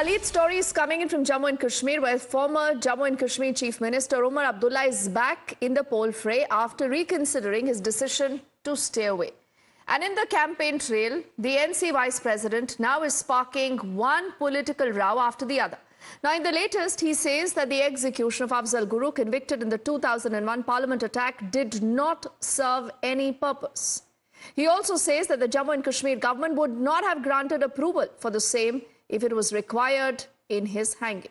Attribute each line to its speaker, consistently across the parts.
Speaker 1: Our lead story is coming in from Jammu and Kashmir, where former Jammu and Kashmir Chief Minister Omar Abdullah is back in the poll fray after reconsidering his decision to stay away. And in the campaign trail, the NC Vice President now is sparking one political row after the other. Now, in the latest, he says that the execution of Afzal Guru, convicted in the 2001 Parliament attack, did not serve any purpose. He also says that the Jammu and Kashmir government would not have granted approval for the same if it was required in his hanging.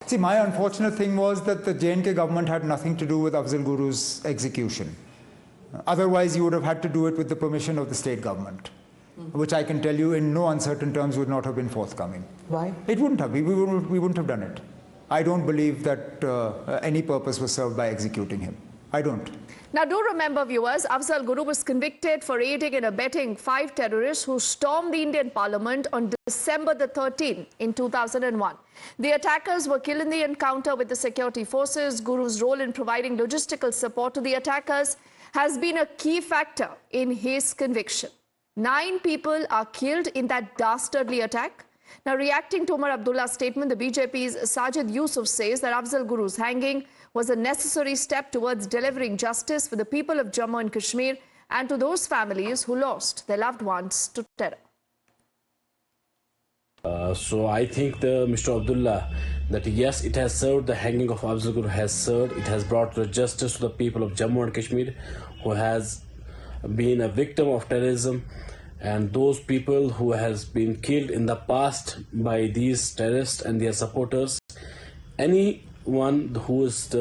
Speaker 2: See, my unfortunate thing was that the J&K government had nothing to do with Afzal Guru's execution. Otherwise, you would have had to do it with the permission of the state government, which I can tell you in no uncertain terms would not have been forthcoming.
Speaker 3: Why?
Speaker 2: It wouldn't have. We wouldn't have done it. I don't believe that any purpose was served by executing him. I don't.
Speaker 1: Now, do remember, viewers, Afzal Guru was convicted for aiding and abetting 5 terrorists who stormed the Indian Parliament on December the 13th in 2001. The attackers were killed in the encounter with the security forces. Guru's role in providing logistical support to the attackers has been a key factor in his conviction. 9 people are killed in that dastardly attack. Now, reacting to Omar Abdullah's statement, the BJP's Sajid Yusuf says that Afzal Guru's hanging was a necessary step towards delivering justice for the people of Jammu and Kashmir and to those families who lost their loved ones to terror.
Speaker 4: So I think Mr. Abdullah, that yes, it has served, the hanging of Afzal Guru has served, it has brought justice to the people of Jammu and Kashmir who has been a victim of terrorism, and those people who has been killed in the past by these terrorists and their supporters. Anyone who is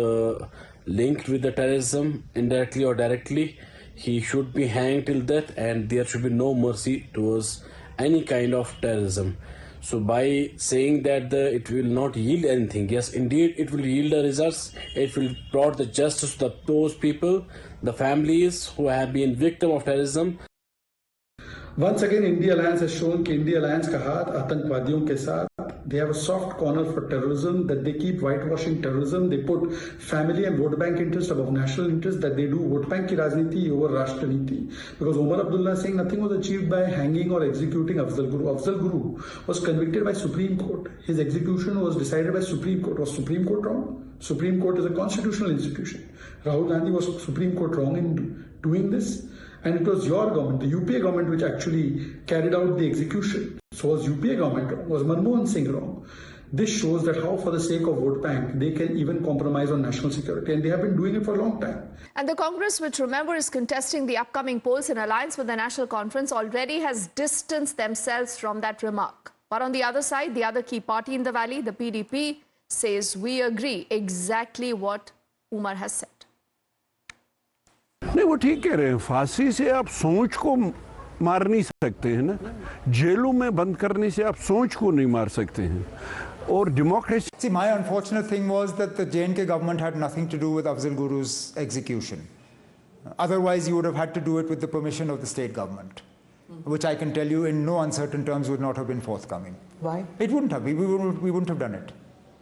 Speaker 4: linked with the terrorism, indirectly or directly, he should be hanged till death, and there should be no mercy towards any kind of terrorism. So by saying that it will not yield anything, yes, indeed it will yield the results. It will brought the justice to those people, the families who have been victim of terrorism.
Speaker 5: Once again, India Alliance has shown that India Alliance का हाथ आतंकवादियों के साथ. They have a soft corner for terrorism, that they keep whitewashing terrorism. They put family and vote bank interest above national interest, that they do vote bank ki rajniti over Rashtra Niti. Because Omar Abdullah is saying nothing was achieved by hanging or executing Afzal Guru. Afzal Guru was convicted by Supreme Court. His execution was decided by Supreme Court. Was Supreme Court wrong? Supreme Court is a constitutional institution. Rahul Gandhi was Supreme Court wrong in doing this? And it was your government, the UPA government, which actually carried out the execution. So was UPA government wrong? Was Manmohan Singh wrong? This shows that how, for the sake of vote bank, they can even compromise on national security. And they have been doing it for a long time.
Speaker 1: And the Congress, which remember is contesting the upcoming polls in alliance with the National Conference, already has distanced themselves from that remark. But on the other side, the other key party in the valley, the PDP, says we agree exactly what Umar has said.
Speaker 6: नहीं, वो ठीक कह रहे हैं. फांसी से आप सोच को मार नहीं सकते हैं ना. जेलों में बंद करने से आप सोच को नहीं मार सकते हैं. और democracy.
Speaker 2: See, my unfortunate thing was that the J&K government had nothing to do with Afzal Guru's execution. Otherwise, you would have had to do it with the permission of the state government, which I can tell you in no uncertain terms would not have been forthcoming.
Speaker 3: Why?
Speaker 2: It wouldn't have. We wouldn't have done it.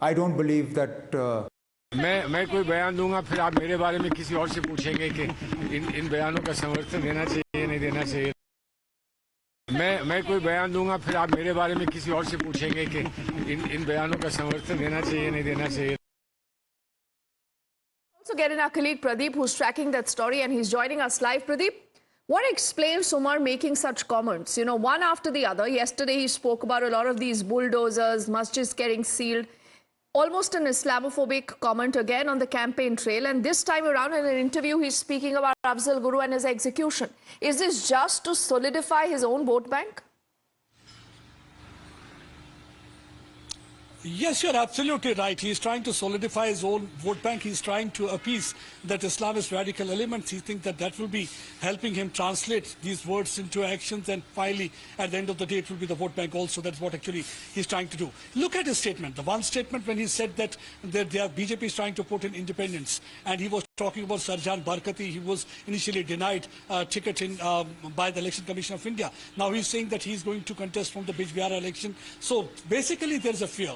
Speaker 2: I don't believe that.
Speaker 7: मैं कोई बयान दूंगा, फिर आप मेरे बारे में किसी और से पूछेंगे कि इन बयानों का समर्थन देना चाहिए नहीं देना चाहिए. मैं कोई बयान दूंगा, फिर आप मेरे बारे में किसी और से पूछेंगे कि इन बयानों का समर्थन देना चाहिए नहीं देना चाहिए.
Speaker 1: Also get in our colleague Pradeep, who's tracking that story, and he's joining us live. Pradeep, what explains Umar making such comments? You know, one after the other. Yesterday he spoke about a lot of these bulldozers, masjids getting sealed. Almost an Islamophobic comment again on the campaign trail. And this time around in an interview, he's speaking about Afzal Guru and his execution. Is this just to solidify his own vote bank?
Speaker 8: Yes, you're absolutely right. He's trying to solidify his own vote bank. He's trying to appease that Islamist radical elements. He thinks that will be helping him translate these words into actions, and finally, at the end of the day, it will be the vote bank also. That's what actually he's trying to do. Look at his statement. The one statement when he said that BJP is trying to put in independence, and he was talking about Sarjan Barkati. He was initially denied ticket by the Election Commission of India. Now he's saying that he's going to contest from the Bijbihara election. So basically there's a fear.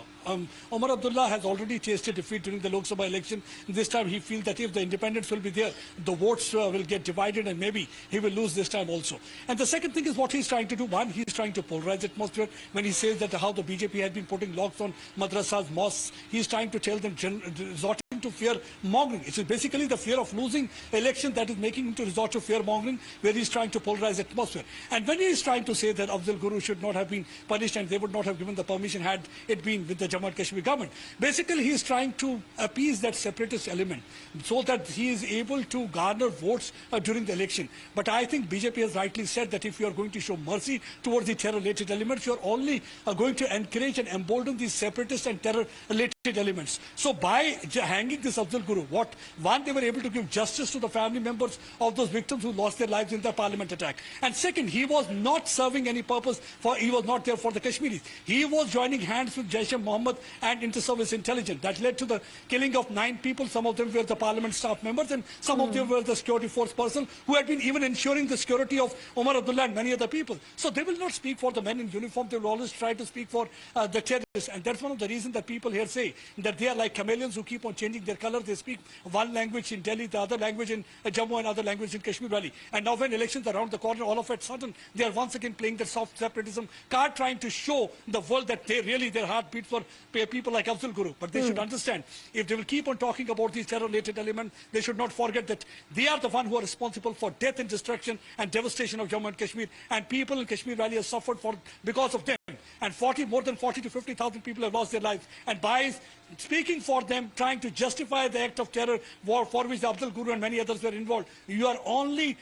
Speaker 8: Omar Abdullah has already tasted defeat during the Lok Sabha election. This time he feels that if the independents will be there, the votes will get divided and maybe he will lose this time also. And the second thing is what he's trying to do. One, he's trying to polarize atmosphere when he says that how the BJP has been putting locks on madrasas, mosques. He's trying to tell them resorting to fear mongering. It is basically the fear of losing election that is making him to resort to fear mongering, where he's trying to polarize atmosphere. And when he is trying to say that Afzal Guru should not have been punished and they would not have given the permission had it been with the Jammu and Kashmir government, basically he is trying to appease that separatist element so that he is able to garner votes during the election. But I think BJP has rightly said that if you are going to show mercy towards the terror-related elements, you are only going to encourage and embolden these separatist and terror-related elements. So by hanging this Afzal Guru, one, they were able to give justice to the family members of those victims who lost their lives in the parliament attack. And second, he was not serving any purpose, he was not there for the Kashmiris. He was joining hands with Jaish-e-Mohammed and inter-service intelligence. That led to the killing of 9 people. Some of them were the parliament staff members and some of them were the security force personnel who had been even ensuring the security of Omar Abdullah and many other people. So they will not speak for the men in uniform. They will always try to speak for the terrorists. And that's one of the reasons that people here say that they are like chameleons who keep on changing their color. They speak one language in Delhi, the other language in Jammu, and other language in Kashmir Valley. And now when elections are around the corner, all of a sudden, they are once again playing the soft separatism card, trying to show the world that their heart beats for people like Afzal Guru. But they should understand, if they will keep on talking about these terror-related elements, they should not forget that they are the ones who are responsible for death and destruction and devastation of Jammu and Kashmir. And people in Kashmir Valley have suffered because of them. And more than 40 to 50,000 people have lost their lives. And by speaking for them, trying to justify the act of terror for which Afzal Guru and many others were involved, you are only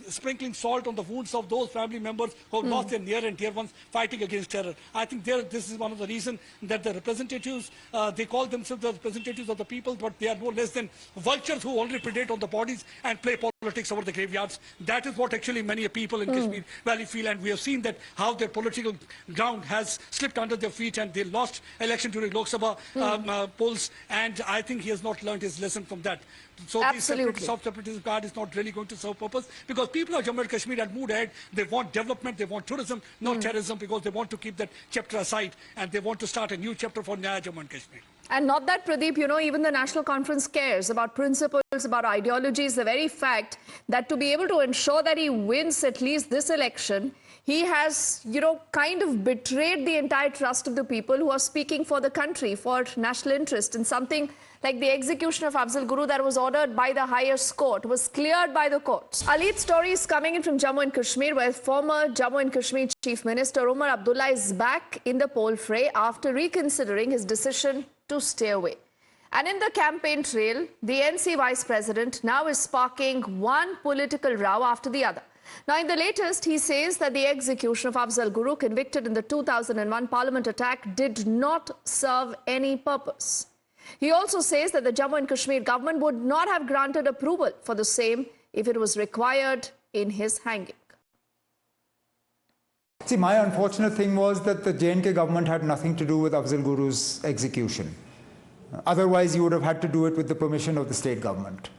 Speaker 8: sprinkling salt on the wounds of those family members who have lost their near and dear ones fighting against terror. I think this is one of the reasons that the representatives, they call themselves the representatives of the people, but they are no less than vultures who only predate on the bodies and play politics over the graveyards. That is what actually many people in Kashmir Valley feel, and we have seen that how their political ground has slipped under their feet and they lost election during Lok Sabha polls, and I think he has not learned his lesson from that. So this soft separatism card is not really going to serve purpose, because people of Jammu and Kashmir had moved ahead. They want development, they want tourism, not terrorism, because they want to keep that chapter aside and they want to start a new chapter for Nyaya Jammu and Kashmir.
Speaker 1: And not that, Pradeep, even the National Conference cares about principles, about ideologies. The very fact that to be able to ensure that he wins at least this election, he has, kind of betrayed the entire trust of the people who are speaking for the country, for national interest. And something like the execution of Afzal Guru that was ordered by the highest court was cleared by the courts. Our lead story is coming in from Jammu and Kashmir, where former Jammu and Kashmir Chief Minister Omar Abdullah is back in the poll fray after reconsidering his decision to stay away. And in the campaign trail, the NC Vice President now is sparking one political row after the other. Now, in the latest, he says that the execution of Afzal Guru, convicted in the 2001 Parliament attack, did not serve any purpose. He also says that the Jammu and Kashmir government would not have granted approval for the same if it was required in his hanging.
Speaker 2: See, my unfortunate thing was that the J&K government had nothing to do with Afzal Guru's execution. Otherwise, you would have had to do it with the permission of the state government,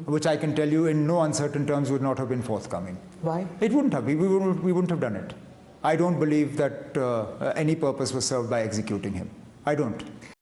Speaker 2: which I can tell you in no uncertain terms would not have been forthcoming.
Speaker 3: Why?
Speaker 2: It wouldn't have. We wouldn't have done it. I don't believe that any purpose was served by executing him. I don't.